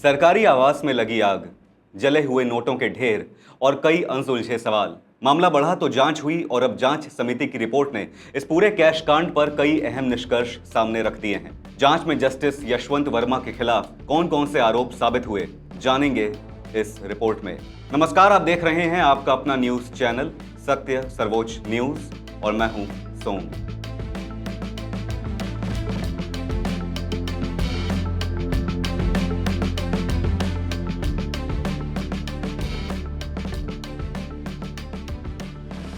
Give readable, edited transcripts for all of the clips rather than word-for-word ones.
सरकारी आवास में लगी आग, जले हुए नोटों के ढेर और कई अनसुलझे सवाल। मामला बढ़ा तो जांच हुई और अब जांच समिति की रिपोर्ट ने इस पूरे कैश कांड पर कई अहम निष्कर्ष सामने रख दिए हैं। जांच में जस्टिस यशवंत वर्मा के खिलाफ कौन कौन से आरोप साबित हुए, जानेंगे इस रिपोर्ट में। नमस्कार, आप देख रहे हैं आपका अपना न्यूज चैनल सत्य सर्वोच्च न्यूज और मैं हूं सोम।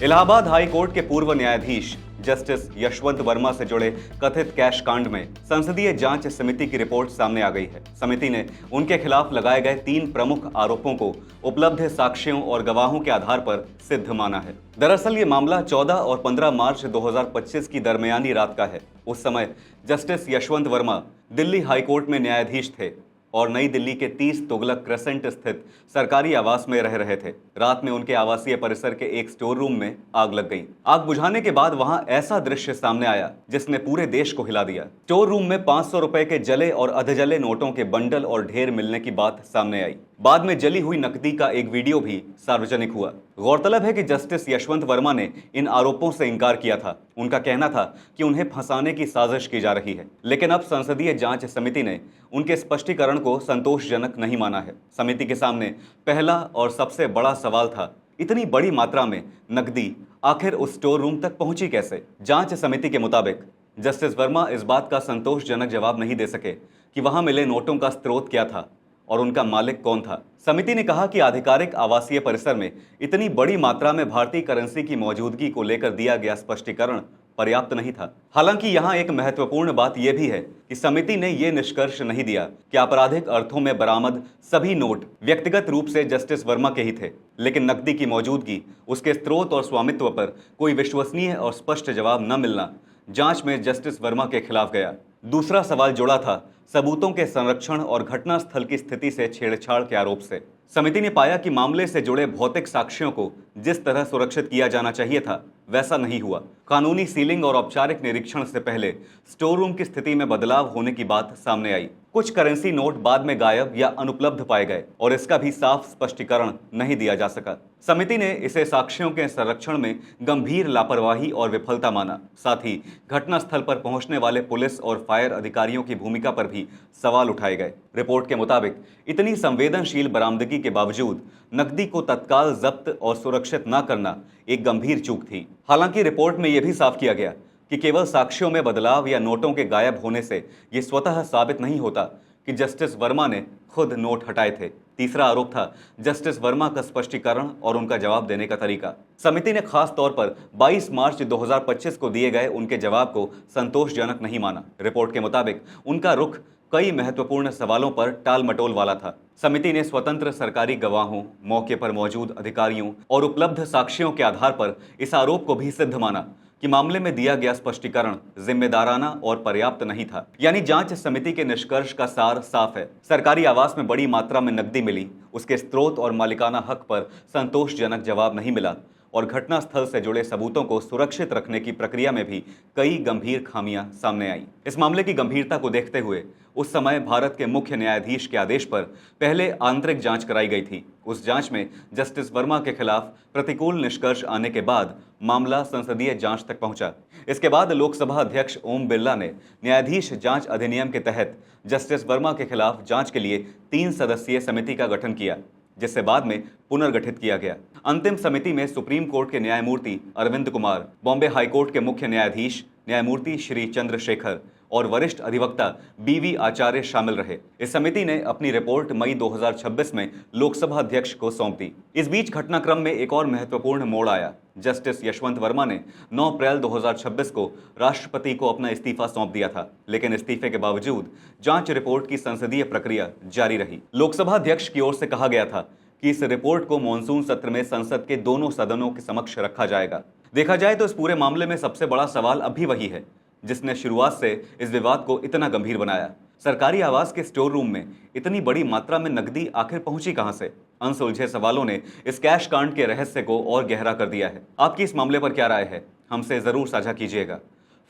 इलाहाबाद हाई कोर्ट के पूर्व न्यायाधीश जस्टिस यशवंत वर्मा से जुड़े कथित कैश कांड में संसदीय जांच समिति की रिपोर्ट सामने आ गई है। समिति ने उनके खिलाफ लगाए गए 3 प्रमुख आरोपों को उपलब्ध साक्ष्यों और गवाहों के आधार पर सिद्ध माना है। दरअसल ये मामला 14 और 15 मार्च 2025 की दरमियानी रात का है। उस समय जस्टिस यशवंत वर्मा दिल्ली हाईकोर्ट में न्यायाधीश थे और नई दिल्ली के 30 तुगलक क्रेसेंट स्थित सरकारी आवास में रह रहे थे। रात में उनके आवासीय परिसर के एक स्टोर रूम में आग लग गई। आग बुझाने के बाद वहां ऐसा दृश्य सामने आया जिसने पूरे देश को हिला दिया। स्टोर रूम में 500 रुपए के जले और अधजले नोटों के बंडल और ढेर मिलने की बात सामने आई। बाद में जली हुई नकदी का एक वीडियो भी सार्वजनिक हुआ। गौरतलब है कि जस्टिस यशवंत वर्मा ने इन आरोपों से इंकार किया था। उनका कहना था कि उन्हें फंसाने की साजिश की जा रही है, लेकिन अब संसदीय जांच समिति ने उनके स्पष्टीकरण को संतोषजनक नहीं माना है। समिति के सामने पहला और सबसे बड़ा सवाल था, इतनी बड़ी मात्रा में नकदी आखिर उस स्टोर रूम तक पहुंची कैसे? जांच समिति के मुताबिक जस्टिस वर्मा इस बात का संतोषजनक जवाब नहीं दे सके कि वहां मिले नोटों का स्रोत क्या था और उनका मालिक कौन था। समिति ने कहा कि आधिकारिक आवासीय परिसर में इतनी बड़ी मात्रा में भारतीय करेंसी की मौजूदगी को लेकर दिया गया स्पष्टीकरण पर्याप्त नहीं था। हालांकि यहाँ एक महत्वपूर्ण बात यह भी है कि समिति ने यह निष्कर्ष नहीं दिया कि आपराधिक अर्थों में बरामद सभी नोट व्यक्तिगत रूप से जस्टिस वर्मा के ही थे, लेकिन नकदी की मौजूदगी, उसके स्रोत और स्वामित्व पर कोई विश्वसनीय और स्पष्ट जवाब न मिलना जांच में जस्टिस वर्मा के खिलाफ गया। दूसरा सवाल जुड़ा था सबूतों के संरक्षण और घटनास्थल की स्थिति से छेड़छाड़ के आरोप से। समिति ने पाया कि मामले से जुड़े भौतिक साक्ष्यों को जिस तरह सुरक्षित किया जाना चाहिए था वैसा नहीं हुआ। कानूनी सीलिंग और औपचारिक निरीक्षण से पहले स्टोर रूम की स्थिति में बदलाव होने की बात सामने आई। कुछ करेंसी नोट बाद में गायब या अनुपलब्ध पाए गए और इसका भी साफ स्पष्टीकरण नहीं दिया जा सका। समिति ने इसे साक्ष्यों के संरक्षण में गंभीर लापरवाही और विफलता माना। साथ ही घटनास्थल पर पहुंचने वाले पुलिस और फायर अधिकारियों की भूमिका पर भी सवाल उठाए गए। रिपोर्ट के मुताबिक इतनी संवेदनशील बरामदगी के बावजूद नकदी को तत्काल जब्त और सुरक्षित न करना एक गंभीर चूक थी। हालांकि रिपोर्ट में यह भी साफ किया गया कि केवल साक्ष्यों में बदलाव या नोटों के गायब होने से यह स्वतः साबित नहीं होता कि जस्टिस वर्मा ने खुद नोट हटाए थे। तीसरा आरोप था जस्टिस वर्मा का स्पष्टीकरण और उनका जवाब देने का तरीका। समिति ने खास तौर पर 22 मार्च 2025 को दिए गए उनके जवाब को संतोषजनक नहीं माना। रिपोर्ट के मुताबिक उनका रुख कई महत्वपूर्ण सवालों पर टाल मटोल वाला था। समिति ने स्वतंत्र सरकारी गवाहों, मौके पर मौजूद अधिकारियों और उपलब्ध साक्ष्यों के आधार पर इस आरोप को भी सिद्ध माना कि मामले में दिया गया स्पष्टीकरण जिम्मेदाराना और पर्याप्त नहीं था। यानी जांच समिति के निष्कर्ष का सार साफ है, सरकारी आवास में बड़ी मात्रा में नकदी मिली, उसके स्रोत और मालिकाना हक पर संतोषजनक जवाब नहीं मिला और घटनास्थल से जुड़े सबूतों को सुरक्षित रखने की प्रक्रिया में भी कई गंभीर खामियां सामने आईं। इस मामले की गंभीरता को देखते हुए उस समय भारत के मुख्य न्यायाधीश के आदेश पर पहले आंतरिक जांच कराई गई थी। उस जांच में जस्टिस वर्मा के खिलाफ प्रतिकूल निष्कर्ष आने के बाद मामला संसदीय जांच तक पहुंचा। इसके बाद लोकसभा अध्यक्ष ओम बिरला ने न्यायाधीश जांच अधिनियम के तहत जस्टिस वर्मा के खिलाफ जांच के लिए 3 सदस्यीय समिति का गठन किया, जिसे बाद में पुनर्गठित किया गया। अंतिम समिति में सुप्रीम कोर्ट के न्यायमूर्ति अरविंद कुमार, बॉम्बे हाईकोर्ट के मुख्य न्यायाधीश न्यायमूर्ति श्री चंद्रशेखर और वरिष्ठ अधिवक्ता बीवी आचार्य शामिल रहे। इस समिति ने अपनी रिपोर्ट मई 2026 में लोकसभा अध्यक्ष को सौंप दी। इस बीच घटनाक्रम में एक और महत्वपूर्ण मोड़ आया। जस्टिस यशवंत वर्मा ने 9 अप्रैल 2026 को राष्ट्रपति को अपना इस्तीफा सौंप दिया था, लेकिन इस्तीफे के बावजूद जांच रिपोर्ट की संसदीय प्रक्रिया जारी रही। लोकसभा अध्यक्ष की ओर से कहा गया था कि इस रिपोर्ट को मॉनसून सत्र में संसद के दोनों सदनों के समक्ष रखा जाएगा। देखा जाए तो इस पूरे मामले में सबसे बड़ा सवाल अब भी वही है जिसने शुरुआत से इस विवाद को इतना गंभीर बनाया। सरकारी आवास के स्टोर रूम में इतनी बड़ी मात्रा में नकदी आखिर पहुंची कहां से? अनसुलझे सवालों ने इस कैश कांड के रहस्य को और गहरा कर दिया है। आपकी इस मामले पर क्या राय है? हमसे जरूर साझा कीजिएगा।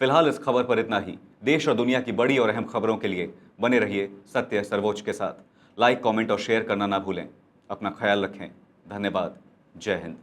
फिलहाल इस खबर पर इतना ही। देश और दुनिया की बड़ी और अहम खबरों के लिए बने रहिए सत्य सर्वोच्च के साथ। लाइक, कमेंट और शेयर करना ना भूलें। अपना ख्याल रखें। धन्यवाद। जय हिंद।